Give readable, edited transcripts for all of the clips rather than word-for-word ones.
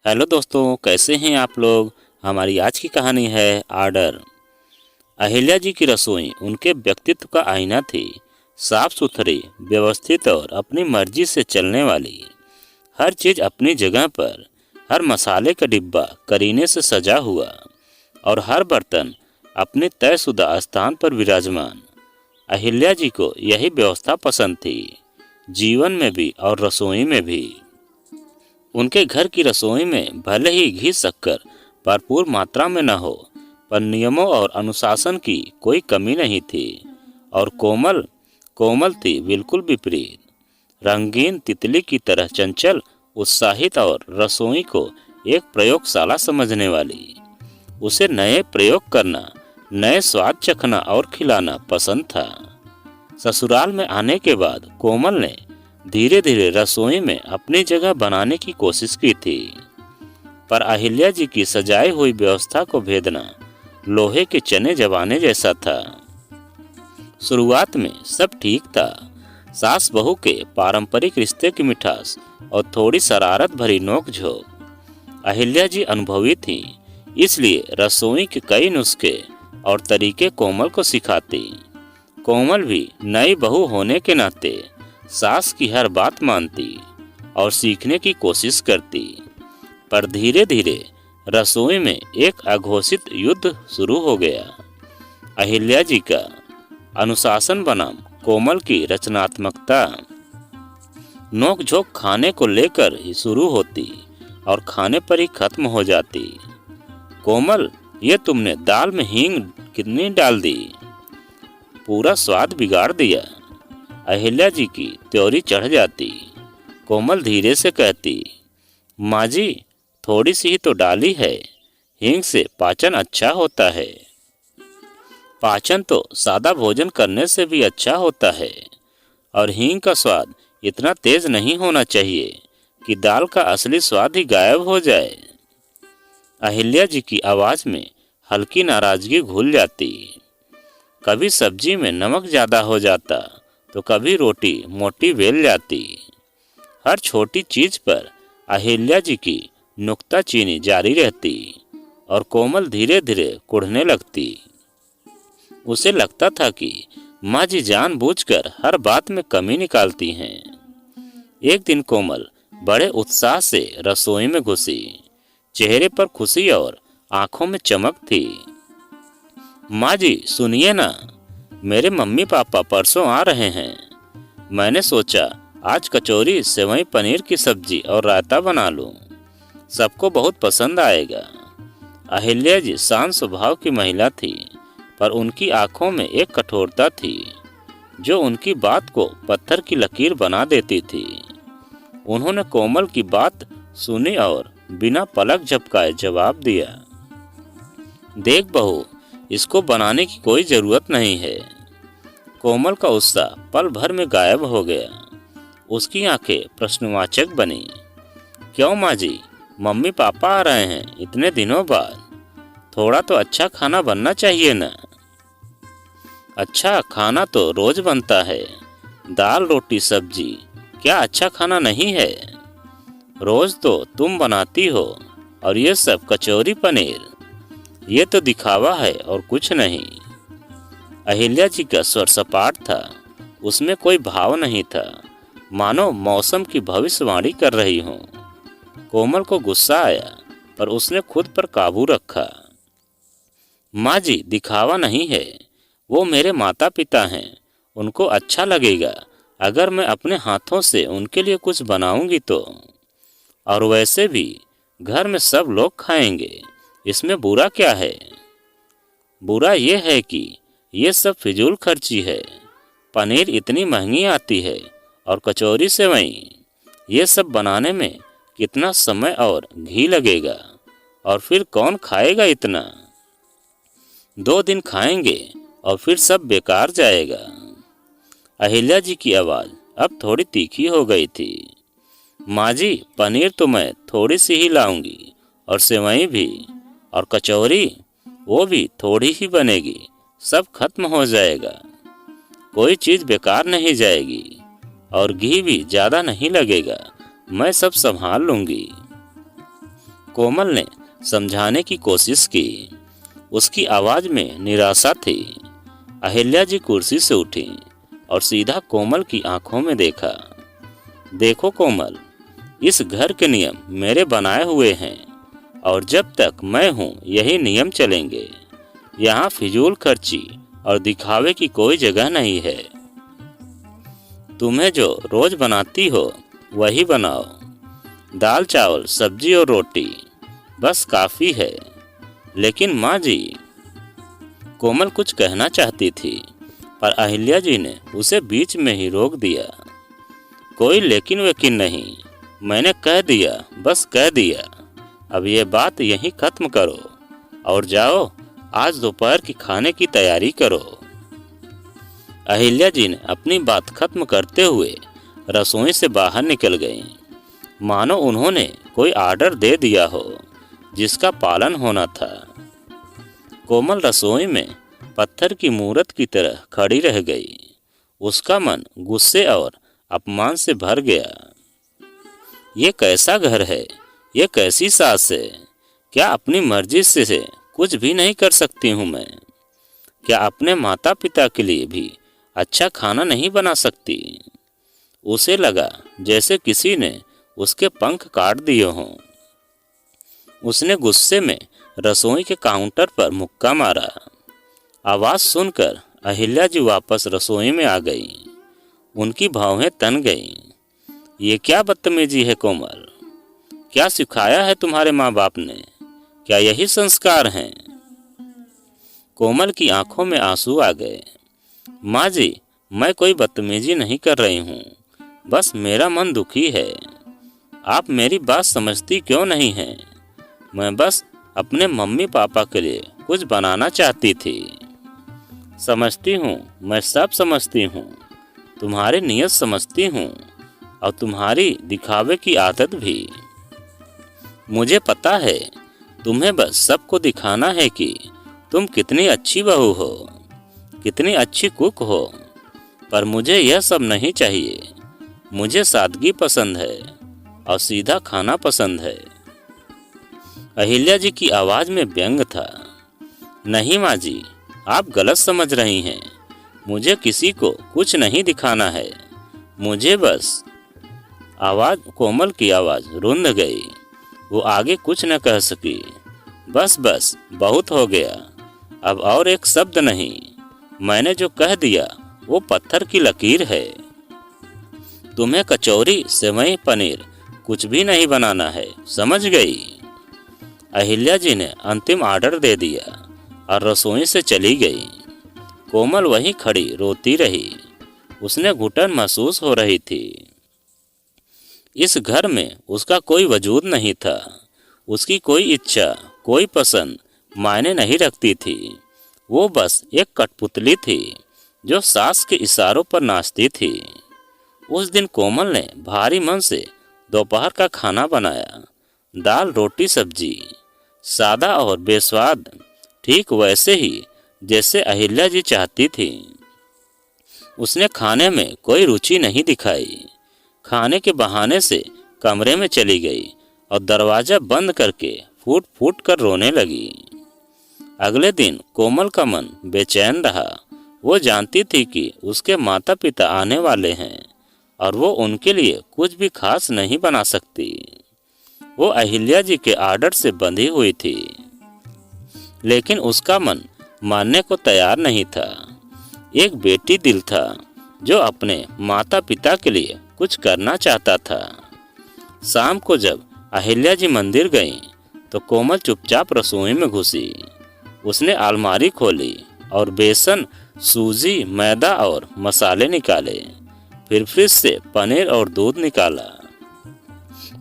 Hello दोस्तों, कैसे हैं आप लोग। हमारी आज की कहानी है आर्डर। अहिल्या जी की रसोई उनके व्यक्तित्व का आईना थी। साफ सुथरी, व्यवस्थित और अपनी मर्जी से चलने वाली। हर चीज अपनी जगह पर, हर मसाले का डिब्बा करीने से सजा हुआ और हर बर्तन अपने तयशुदा स्थान पर विराजमान। अहिल्या जी को यही व्यवस्था पसंद थी, जीवन में भी और रसोई में भी। उनके घर की रसोई में भले ही घी शक्कर भरपूर मात्रा में न हो, पर नियमों और अनुशासन की कोई कमी नहीं थी। और कोमल कोमल थी बिल्कुल विपरीत, रंगीन तितली की तरह चंचल, उत्साहित और रसोई को एक प्रयोगशाला समझने वाली। उसे नए प्रयोग करना, नए स्वाद चखना और खिलाना पसंद था। ससुराल में आने के बाद कोमल ने धीरे धीरे रसोई में अपनी जगह बनाने की कोशिश की थी, पर अहिल्या जी की सजाई हुई व्यवस्था को भेदना लोहे के चने जबाने जैसा था। शुरुआत में सब ठीक था। सास बहू के पारंपरिक रिश्ते की मिठास और थोड़ी शरारत भरी नोक-झोंक। अहिल्या जी अनुभवी थी, इसलिए रसोई के कई नुस्खे और तरीके कोमल को सिखाती। कोमल भी नई बहू होने के नाते सास की हर बात मानती और सीखने की कोशिश करती। पर धीरे धीरे रसोई में एक अघोषित युद्ध शुरू हो गया। अहिल्या जी का अनुशासन बनाम कोमल की रचनात्मकता। नोक-झोंक खाने को लेकर ही शुरू होती और खाने पर ही खत्म हो जाती। कोमल, ये तुमने दाल में हींग कितनी डाल दी, पूरा स्वाद बिगाड़ दिया। अहिल्या जी की त्योरी चढ़ जाती। कोमल धीरे से कहती, माँ जी, थोड़ी सी ही तो डाली है, हींग से पाचन अच्छा होता है। पाचन तो सादा भोजन करने से भी अच्छा होता है, और हींग का स्वाद इतना तेज नहीं होना चाहिए कि दाल का असली स्वाद ही गायब हो जाए। अहिल्या जी की आवाज में हल्की नाराजगी घुल जाती। कभी सब्जी में नमक ज्यादा हो जाता तो कभी रोटी मोटी बेल जाती। हर छोटी चीज पर अहिल्या जी की नुक्ताचीनी जारी रहती और कोमल धीरे धीरे कुढ़ने लगती। उसे लगता था कि माँ जी जानबूझकर हर बात में कमी निकालती हैं। एक दिन कोमल बड़े उत्साह से रसोई में घुसी। चेहरे पर खुशी और आंखों में चमक थी। माँ जी, सुनिए ना, मेरे मम्मी पापा परसों आ रहे हैं। मैंने सोचा आज कचौरी, सेवई, पनीर की सब्जी और रायता बना लूं। सबको बहुत पसंद आएगा। अहिल्या जी शांत स्वभाव की महिला थी, पर उनकी आंखों में एक कठोरता थी जो उनकी बात को पत्थर की लकीर बना देती थी। उन्होंने कोमल की बात सुनी और बिना पलक झपकाए जवाब दिया, देख बहू, इसको बनाने की कोई जरूरत नहीं है। कोमल का उत्साह पल भर में गायब हो गया। उसकी आंखें प्रश्नवाचक बनी। क्यों माँ जी, मम्मी पापा आ रहे हैं इतने दिनों बाद, थोड़ा तो अच्छा खाना बनना चाहिए ना। अच्छा खाना तो रोज बनता है, दाल रोटी सब्जी, क्या अच्छा खाना नहीं है। रोज तो तुम बनाती हो, और ये सब कचौरी पनीर, ये तो दिखावा है और कुछ नहीं। अहिल्या जी का स्वर सपाट था, उसमें कोई भाव नहीं था, मानो मौसम की भविष्यवाणी कर रही हूँ। कोमल को गुस्सा आया, पर उसने खुद पर काबू रखा। माँ जी, दिखावा नहीं है, वो मेरे माता पिता हैं, उनको अच्छा लगेगा अगर मैं अपने हाथों से उनके लिए कुछ बनाऊंगी तो। और वैसे भी घर में सब लोग खाएंगे, इसमें बुरा क्या है। बुरा ये है कि ये सब फिजूल खर्ची है। पनीर इतनी महंगी आती है और कचौरी सेवई, ये सब बनाने में कितना समय और घी लगेगा, और फिर कौन खाएगा इतना। 2 दिन खाएंगे और फिर सब बेकार जाएगा। अहिल्या जी की आवाज अब थोड़ी तीखी हो गई थी। माँ जी, पनीर तो मैं थोड़ी सी ही लाऊंगी, और सेवई भी, और कचौरी वो भी थोड़ी ही बनेगी, सब खत्म हो जाएगा। कोई चीज बेकार नहीं जाएगी, और घी भी ज्यादा नहीं लगेगा, मैं सब संभाल लूंगी। कोमल ने समझाने की कोशिश की। उसकी आवाज में निराशा थी। अहिल्या जी कुर्सी से उठी और सीधा कोमल की आंखों में देखा। देखो कोमल, इस घर के नियम मेरे बनाए हुए हैं और जब तक मैं हूँ यही नियम चलेंगे। यहाँ फिजूल खर्ची और दिखावे की कोई जगह नहीं है। तुम्हें जो रोज बनाती हो वही बनाओ। दाल चावल सब्जी और रोटी बस काफी है। लेकिन माँ जी, कोमल कुछ कहना चाहती थी पर अहिल्या जी ने उसे बीच में ही रोक दिया। कोई लेकिन वेकिन नहीं, मैंने कह दिया, बस कह दिया। अब ये बात यहीं खत्म करो और जाओ आज दोपहर की खाने की तैयारी करो। अहिल्या जी ने अपनी बात खत्म करते हुए रसोई से बाहर निकल गईं, मानो उन्होंने कोई आर्डर दे दिया हो जिसका पालन होना था। कोमल रसोई में पत्थर की मूरत की तरह खड़ी रह गई। उसका मन गुस्से और अपमान से भर गया। ये कैसा घर है? ये कैसी सास है? क्या अपनी मर्जी से कुछ भी नहीं कर सकती हूँ मैं? क्या अपने माता पिता के लिए भी अच्छा खाना नहीं बना सकती? उसे लगा जैसे किसी ने उसके पंख काट दिए हों। उसने गुस्से में रसोई के काउंटर पर मुक्का मारा। आवाज सुनकर अहिल्या जी वापस रसोई में आ गईं। उनकी भौहें तन गईं। ये क्या बदतमीजी है कोमल? क्या सिखाया है तुम्हारे माँ बाप ने? क्या यही संस्कार हैं? कोमल की आंखों में आंसू आ गए। माँ जी, मैं कोई बदतमीजी नहीं कर रही हूँ, बस मेरा मन दुखी है। आप मेरी बात समझती क्यों नहीं हैं? मैं बस अपने मम्मी पापा के लिए कुछ बनाना चाहती थी। समझती हूँ, मैं सब समझती हूँ। तुम्हारी नीयत समझती हूँ और तुम्हारी दिखावे की आदत भी। मुझे पता है तुम्हें बस सबको दिखाना है कि तुम कितनी अच्छी बहू हो, कितनी अच्छी कुक हो। पर मुझे यह सब नहीं चाहिए। मुझे सादगी पसंद है और सीधा खाना पसंद है। अहिल्या जी की आवाज में व्यंग था। नहीं माँ जी, आप गलत समझ रही हैं। मुझे किसी को कुछ नहीं दिखाना है। मुझे बस कोमल की आवाज रुंध गई। वो आगे कुछ न कह सकी। बस बस बहुत हो गया। अब और एक शब्द नहीं। मैंने जो कह दिया वो पत्थर की लकीर है। तुम्हें कचौरी सेवई पनीर कुछ भी नहीं बनाना है, समझ गई? अहिल्या जी ने अंतिम आर्डर दे दिया और रसोई से चली गई। कोमल वहीं खड़ी रोती रही। उसने घुटन महसूस हो रही थी। इस घर में उसका कोई वजूद नहीं था। उसकी कोई इच्छा, कोई पसंद मायने नहीं रखती थी। वो बस एक कठपुतली थी जो सास के इशारों पर नाचती थी। उस दिन कोमल ने भारी मन से दोपहर का खाना बनाया। दाल रोटी सब्जी, सादा और बेस्वाद, ठीक वैसे ही जैसे अहिल्या जी चाहती थी। उसने खाने में कोई रुचि नहीं दिखाई। खाने के बहाने से कमरे में चली गई और दरवाजा बंद करके फूट फूट कर रोने लगी। अगले दिन कोमल का मन बेचैन रहा। वो जानती थी कि उसके माता पिता आने वाले हैं और वो उनके लिए कुछ भी खास नहीं बना सकती। वो अहिल्या जी के आर्डर से बंधी हुई थी, लेकिन उसका मन मानने को तैयार नहीं था। एक बेटी दिल था जो अपने माता पिता के लिए कुछ करना चाहता था। शाम को जब अहिल्या जी मंदिर गईं, तो कोमल चुपचाप रसोई में घुसी। उसने अलमारी खोली और बेसन, सूजी, मैदा और मसाले निकाले। फिर फ्रिज से पनीर और दूध निकाला।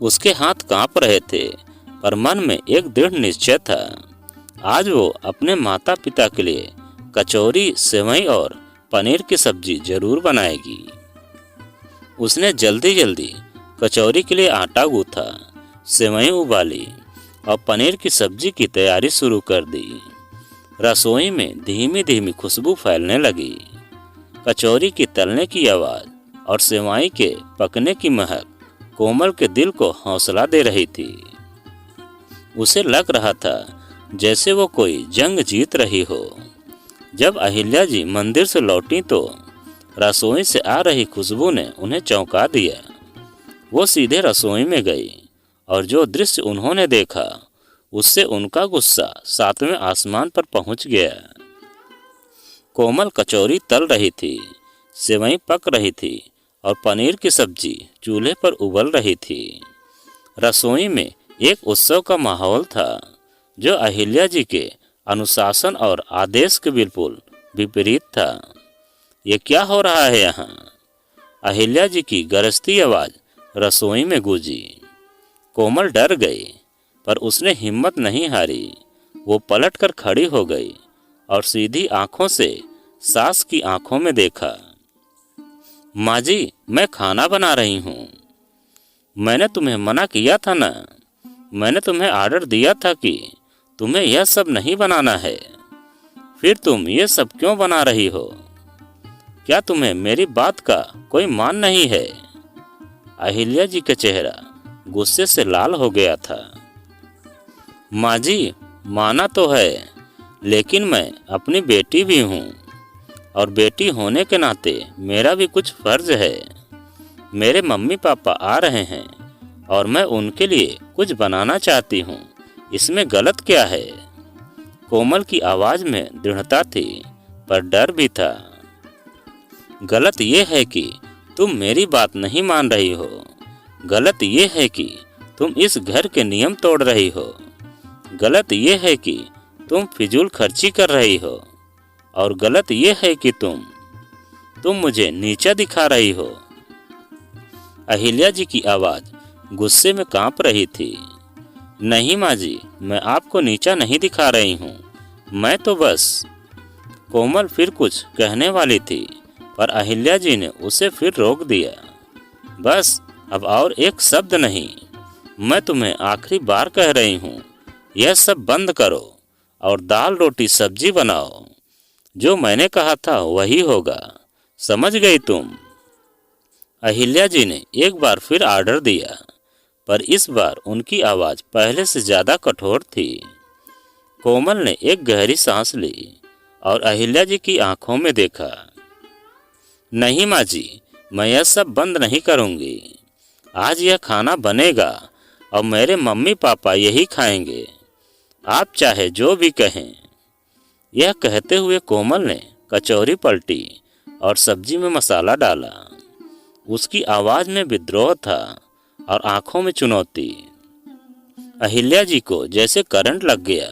उसके हाथ कांप रहे थे, पर मन में एक दृढ़ निश्चय था। आज वो अपने माता पिता के लिए कचौरी, सेवई और पनीर की सब्जी जरूर बनाएगी। उसने जल्दी जल्दी कचौरी के लिए आटा गूंथा, सेवई उबाली और पनीर की सब्जी की तैयारी शुरू कर दी। रसोई में धीमी धीमी खुशबू फैलने लगी। कचौरी की तलने की आवाज़ और सेवई के पकने की महक कोमल के दिल को हौसला दे रही थी। उसे लग रहा था जैसे वो कोई जंग जीत रही हो। जब अहिल्या जी मंदिर से लौटी तो रसोई से आ रही खुशबू ने उन्हें चौंका दिया। वो सीधे रसोई में गई और जो दृश्य उन्होंने देखा उससे उनका गुस्सा 7वें आसमान पर पहुंच गया। कोमल कचौरी तल रही थी, सेवई पक रही थी और पनीर की सब्जी चूल्हे पर उबल रही थी। रसोई में एक उत्सव का माहौल था जो अहिल्या जी के अनुशासन और आदेश के बिल्कुल विपरीत था। ये क्या हो रहा है यहाँ? अहिल्या जी की गरजती आवाज़ रसोई में गूंजी। कोमल डर गई पर उसने हिम्मत नहीं हारी। वो पलटकर खड़ी हो गई और सीधी आंखों से सास की आंखों में देखा। माँ जी, मैं खाना बना रही हूँ। मैंने तुम्हें मना किया था ना। मैंने तुम्हें आर्डर दिया था कि तुम्हें यह सब नहीं बनाना है। फिर तुम ये सब क्यों बना रही हो? क्या तुम्हें मेरी बात का कोई मान नहीं है? अहिल्या जी का चेहरा गुस्से से लाल हो गया था। माँ जी, माना तो है, लेकिन मैं अपनी बेटी भी हूँ और बेटी होने के नाते मेरा भी कुछ फर्ज है। मेरे मम्मी पापा आ रहे हैं और मैं उनके लिए कुछ बनाना चाहती हूँ। इसमें गलत क्या है? कोमल की आवाज़ में दृढ़ता थी पर डर भी था। गलत ये है कि तुम मेरी बात नहीं मान रही हो। गलत ये है कि तुम इस घर के नियम तोड़ रही हो। गलत ये है कि तुम फिजूल खर्ची कर रही हो। और गलत ये है कि तुम मुझे नीचा दिखा रही हो। अहिल्या जी की आवाज़ गुस्से में कांप रही थी। नहीं माँ जी, मैं आपको नीचा नहीं दिखा रही हूँ। मैं तो बस। कोमल फिर कुछ कहने वाली थी पर अहिल्या जी ने उसे फिर रोक दिया। बस, अब और एक शब्द नहीं। मैं तुम्हें आखिरी बार कह रही हूँ, यह सब बंद करो और दाल रोटी सब्जी बनाओ। जो मैंने कहा था वही होगा, समझ गई तुम? अहिल्या जी ने एक बार फिर आर्डर दिया पर इस बार उनकी आवाज़ पहले से ज़्यादा कठोर थी। कोमल ने एक गहरी सांस ली और अहिल्या जी की आंखों में देखा। नहीं माँ जी, मैं यह सब बंद नहीं करूँगी। आज यह खाना बनेगा और मेरे मम्मी पापा यही खाएंगे, आप चाहे जो भी कहें। यह कहते हुए कोमल ने कचौरी पलटी और सब्जी में मसाला डाला। उसकी आवाज़ में विद्रोह था और आंखों में चुनौती। अहिल्या जी को जैसे करंट लग गया।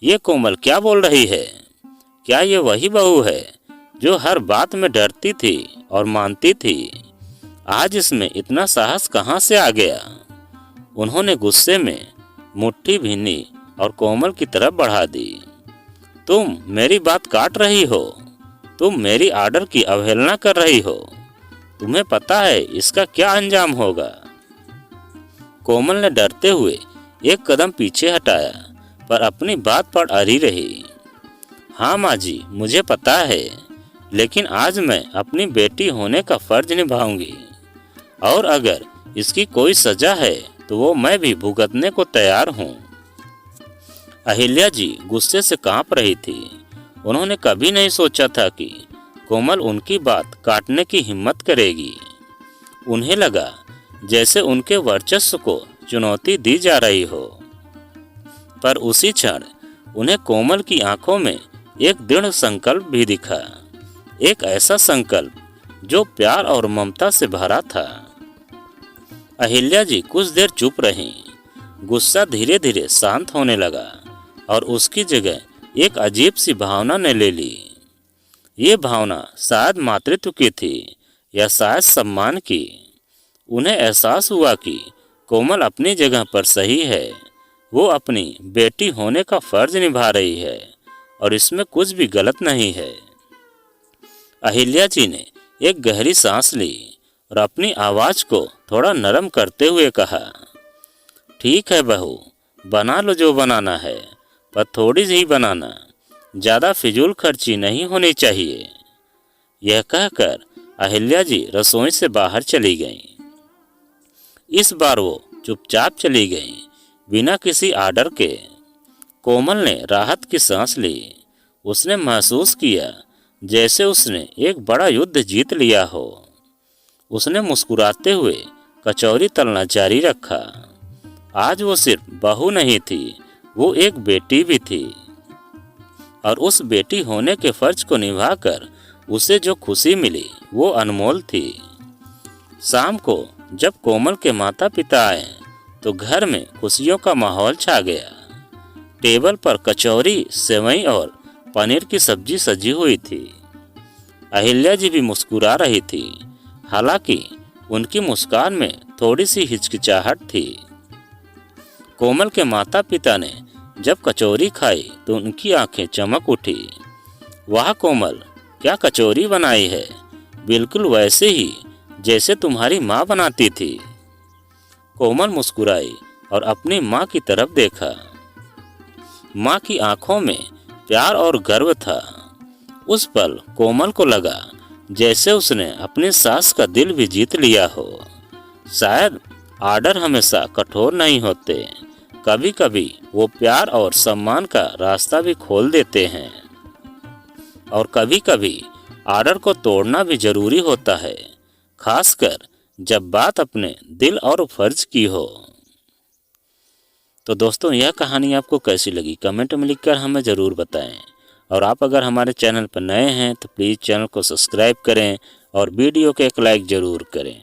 ये कोमल क्या बोल रही है? क्या ये वही बहू है जो हर बात में डरती थी और मानती थी? आज इसमें इतना साहस कहाँ से आ गया? उन्होंने गुस्से में मुट्ठी भीनी और कोमल की तरफ बढ़ा दी। तुम मेरी बात काट रही हो। तुम मेरी आर्डर की अवहेलना कर रही हो। तुम्हें पता है इसका क्या अंजाम होगा? कोमल ने डरते हुए एक कदम पीछे हटाया पर अपनी बात पर अड़ी रही। हाँ माँ जी, मुझे पता है, लेकिन आज मैं अपनी बेटी होने का फर्ज निभाऊंगी और अगर इसकी कोई सजा है तो वो मैं भी भुगतने को तैयार हूँ। अहिल्या जी गुस्से से कांप रही थी। उन्होंने कभी नहीं सोचा था कि कोमल उनकी बात काटने की हिम्मत करेगी। उन्हें लगा जैसे उनके वर्चस्व को चुनौती दी जा रही हो। पर उसी क्षण उन्हें कोमल की आंखों में एक दृढ़ संकल्प भी दिखा। एक ऐसा संकल्प जो प्यार और ममता से भरा था। अहिल्या जी कुछ देर चुप रहीं। गुस्सा धीरे धीरे शांत होने लगा और उसकी जगह एक अजीब सी भावना ने ले ली। ये भावना शायद मातृत्व की थी या शायद सम्मान की। उन्हें एहसास हुआ कि कोमल अपनी जगह पर सही है। वो अपनी बेटी होने का फर्ज निभा रही है और इसमें कुछ भी गलत नहीं है। अहिल्या जी ने एक गहरी सांस ली और अपनी आवाज़ को थोड़ा नरम करते हुए कहा, ठीक है बहू, बना लो जो बनाना है, पर थोड़ी सी बनाना, ज़्यादा फिजूल खर्ची नहीं होनी चाहिए। यह कहकर अहिल्या जी रसोई से बाहर चली गईं। इस बार वो चुपचाप चली गईं, बिना किसी आर्डर के। कोमल ने राहत की सांस ली। उसने महसूस किया जैसे उसने एक बड़ा युद्ध जीत लिया हो। उसने मुस्कुराते हुए कचौरी तलना जारी रखा। आज वो सिर्फ बहू नहीं थी, वो एक बेटी भी थी, और उस बेटी होने के फर्ज को निभाकर उसे जो खुशी मिली वो अनमोल थी। शाम को जब कोमल के माता पिता आए तो घर में खुशियों का माहौल छा गया। टेबल पर कचौरी, सेवई और पनीर की सब्जी सजी हुई थी। अहिल्या जी भी मुस्कुरा रही थी, हालांकि उनकी मुस्कान में थोड़ी सी हिचकिचाहट थी। कोमल के माता पिता ने जब कचौरी खाई तो उनकी आंखें चमक उठी। वाह कोमल, क्या कचौरी बनाई है, बिल्कुल वैसे ही जैसे तुम्हारी माँ बनाती थी। कोमल मुस्कुराई और अपनी माँ की तरफ देखा। माँ की आंखों में प्यार और गर्व था। उस पल कोमल को लगा जैसे उसने अपनी सास का दिल भी जीत लिया हो। शायद आर्डर हमेशा कठोर नहीं होते, कभी कभी वो प्यार और सम्मान का रास्ता भी खोल देते हैं। और कभी कभी आर्डर को तोड़ना भी जरूरी होता है, खासकर जब बात अपने दिल और फर्ज की हो। तो दोस्तों, यह कहानी आपको कैसी लगी कमेंट में लिखकर हमें ज़रूर बताएं। और आप अगर हमारे चैनल पर नए हैं तो प्लीज़ चैनल को सब्सक्राइब करें और वीडियो को एक लाइक ज़रूर करें।